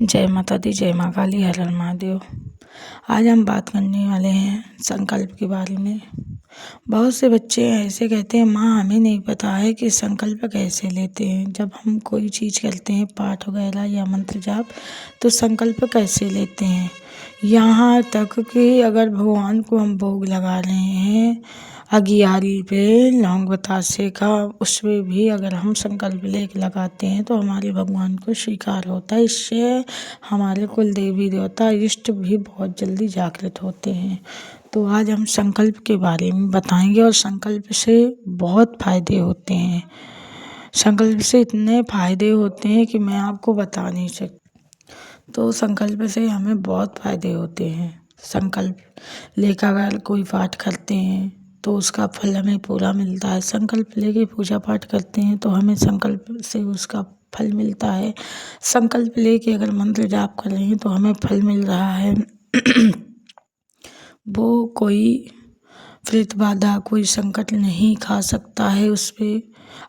जय माता दी, जय माँ काली, हर हर महादेव। आज हम बात करने वाले हैं संकल्प के बारे में। बहुत से बच्चे ऐसे कहते हैं, माँ हमें नहीं पता है कि संकल्प कैसे लेते हैं। जब हम कोई चीज़ करते हैं, पाठ वगैरह या मंत्र जाप, तो संकल्प कैसे लेते हैं। यहाँ तक कि अगर भगवान को हम भोग लगा रहे हैं अगियारी पे लौंग बतासे का, उसमें भी अगर हम संकल्प लेके लगाते हैं तो हमारे भगवान को स्वीकार होता है। इससे हमारे कुल देवी देवता इष्ट भी बहुत जल्दी जागृत होते हैं। तो आज हम संकल्प के बारे में बताएंगे और संकल्प से बहुत फायदे होते हैं। संकल्प से इतने फायदे होते हैं कि मैं आपको बता नहीं सकती। तो संकल्प से हमें बहुत फायदे होते हैं। संकल्प लेकर अगर कोई पाठ करते हैं तो उसका फल हमें पूरा मिलता है। संकल्प लेके पूजा पाठ करते हैं तो हमें संकल्प से उसका फल मिलता है। संकल्प लेके अगर मंत्र जाप कर रहे हैं तो हमें फल मिल रहा है। वो कोई प्रेत बाधा, कोई संकट नहीं खा सकता है उस पर।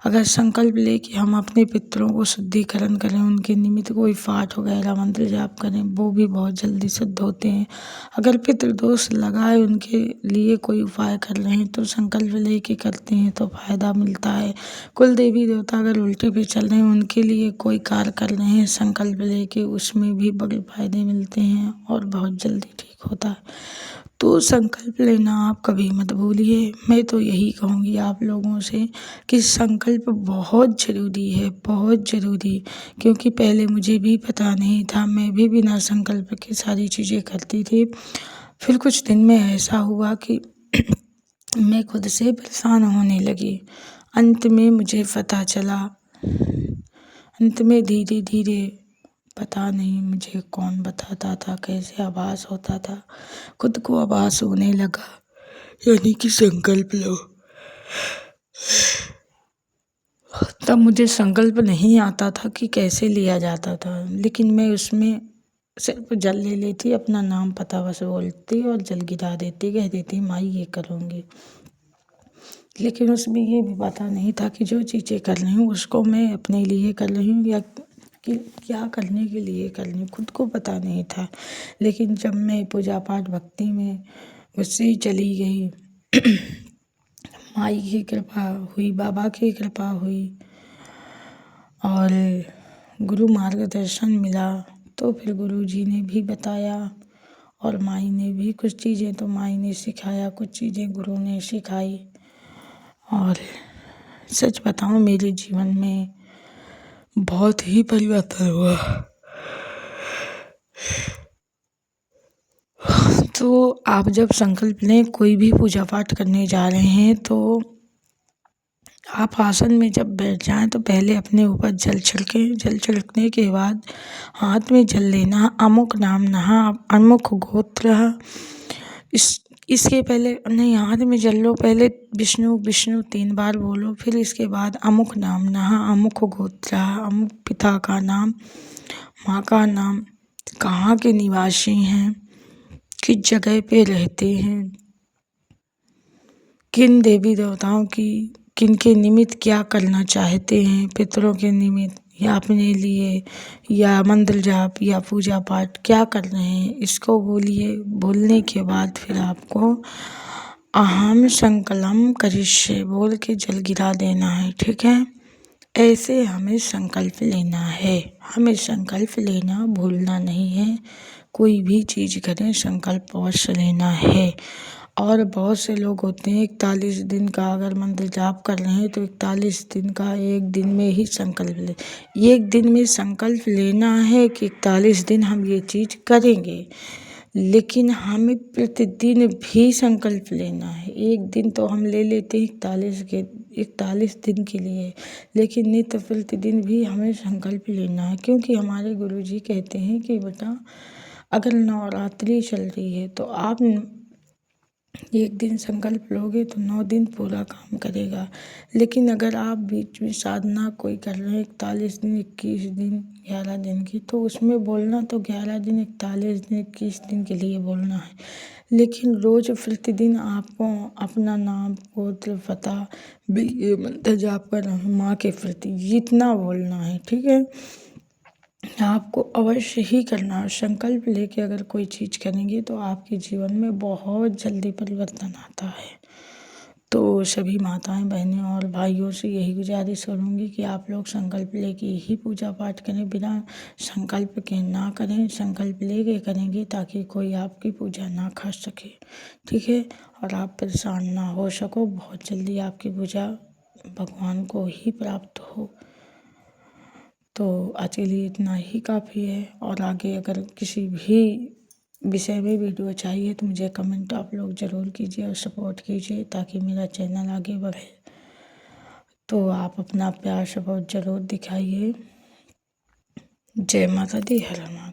अगर संकल्प लेके हम अपने पितरों को शुद्धिकरण करें, उनके निमित्त कोई पाठ वगैरह मंत्र जाप करें, वो भी बहुत जल्दी सिद्ध होते हैं। अगर पितृदोष लगाए, उनके लिए कोई उपाय कर रहे हैं तो संकल्प लेके करते हैं तो फायदा मिलता है। कुल देवी देवता अगर उल्टे पे चल रहे हैं, उनके लिए कोई कार्य कर रहे हैं संकल्प लेके, उसमें भी बड़े फायदे मिलते हैं और बहुत जल्दी ठीक होता है। तो संकल्प लेना आप कभी मत भूलिए। मैं तो यही कहूँगी आप लोगों से कि संकल्प बहुत ज़रूरी है, बहुत ज़रूरी। क्योंकि पहले मुझे भी पता नहीं था, मैं भी बिना संकल्प के सारी चीज़ें करती थी। फिर कुछ दिन में ऐसा हुआ कि मैं खुद से परेशान होने लगी। अंत में मुझे पता चला, अंत में धीरे धीरे, पता नहीं मुझे कौन बताता था, कैसे आभास होता था, खुद को आभास होने लगा, यानी कि संकल्प लो। तब मुझे संकल्प नहीं आता था कि कैसे लिया जाता था, लेकिन मैं उसमें सिर्फ जल ले लेती, अपना नाम पता बस बोलती और जल गिरा देती, कह देती माई ये करूँगी। लेकिन उसमें ये भी पता नहीं था कि जो चीज़ें कर रही हूँ उसको मैं अपने लिए कर रही हूँ या कि क्या करने के लिए कर रही हूँ, खुद को पता नहीं था। लेकिन जब मैं पूजा पाठ भक्ति में उससे चली गई, माई की कृपा हुई, बाबा की कृपा हुई और गुरु मार्गदर्शन मिला, तो फिर गुरु जी ने भी बताया और माई ने भी कुछ चीज़ें, तो माई ने सिखाया, कुछ चीज़ें गुरु ने सिखाई। और सच बताऊं, मेरे जीवन में बहुत ही परिवर्तन हुआ। तो आप जब संकल्प लें, कोई भी पूजा पाठ करने जा रहे हैं, तो आप आसन में जब बैठ जाएं तो पहले अपने ऊपर जल छिड़कें। जल छिड़कने के बाद हाथ में जल लेना, अमुक नाम नहा, अमुक गोत्र। इसके पहले नहीं, हाथ में जल लो, पहले विष्णु विष्णु 3 बार बोलो, फिर इसके बाद अमुक नाम नहा, अमुक गोत्र, अमुक पिता का नाम, माँ का नाम, कहाँ के निवासी हैं, किस जगह पे रहते हैं, किन देवी देवताओं की, किन के निमित्त क्या करना चाहते हैं, पितरों के निमित्त या अपने लिए, या मंत्र जाप या पूजा पाठ क्या कर रहे हैं, इसको बोलिए। बोलने के बाद फिर आपको अहम संकलम करिष्ये बोल के जल गिरा देना है, ठीक है। ऐसे हमें संकल्प लेना है, हमें संकल्प लेना भूलना नहीं है। कोई भी चीज़ करें संकल्प अवश्य लेना है। और बहुत से लोग होते हैं 41 दिन का अगर मंत्र जाप कर रहे हैं तो 41 दिन का एक दिन में ही संकल्प ले, एक दिन में संकल्प लेना है कि 41 दिन हम ये चीज़ करेंगे। लेकिन हमें प्रतिदिन भी संकल्प लेना है। एक दिन तो हम ले लेते हैं 41 दिन के लिए, लेकिन नित्य प्रतिदिन भी हमें संकल्प लेना है। क्योंकि हमारे गुरुजी कहते हैं कि बेटा, अगर नवरात्रि चल रही है तो आप एक दिन संकल्प लोगे तो 9 दिन पूरा काम करेगा। लेकिन अगर आप बीच में साधना कोई कर रहे हैं 41 दिन, 21 दिन, 11 दिन की, तो उसमें बोलना तो 11 दिन, 41 दिन, 21 दिन के लिए बोलना है। लेकिन रोज प्रतिदिन आपको अपना नाम, गोत्र, पता, ये मंत्र जाप कर माँ के प्रति जितना बोलना है, ठीक है। आपको अवश्य ही करना है। संकल्प लेके अगर कोई चीज़ करेंगे तो आपके जीवन में बहुत जल्दी परिवर्तन आता है। तो सभी माताएं बहनें और भाइयों से यही गुजारिश करूँगी कि आप लोग संकल्प लेके ही पूजा पाठ करें, बिना संकल्प के ना करें। संकल्प लेके करेंगे ताकि कोई आपकी पूजा ना खा सके, ठीक है, और आप परेशान ना हो सको। बहुत जल्दी आपकी पूजा भगवान को ही प्राप्त हो। तो आज के लिए इतना ही काफ़ी है, और आगे अगर किसी भी विषय में वीडियो चाहिए तो मुझे कमेंट आप लोग ज़रूर कीजिए और सपोर्ट कीजिए ताकि मेरा चैनल आगे बढ़े। तो आप अपना प्यार सपोर्ट ज़रूर दिखाइए। जय माता दी, हर हर महादेव।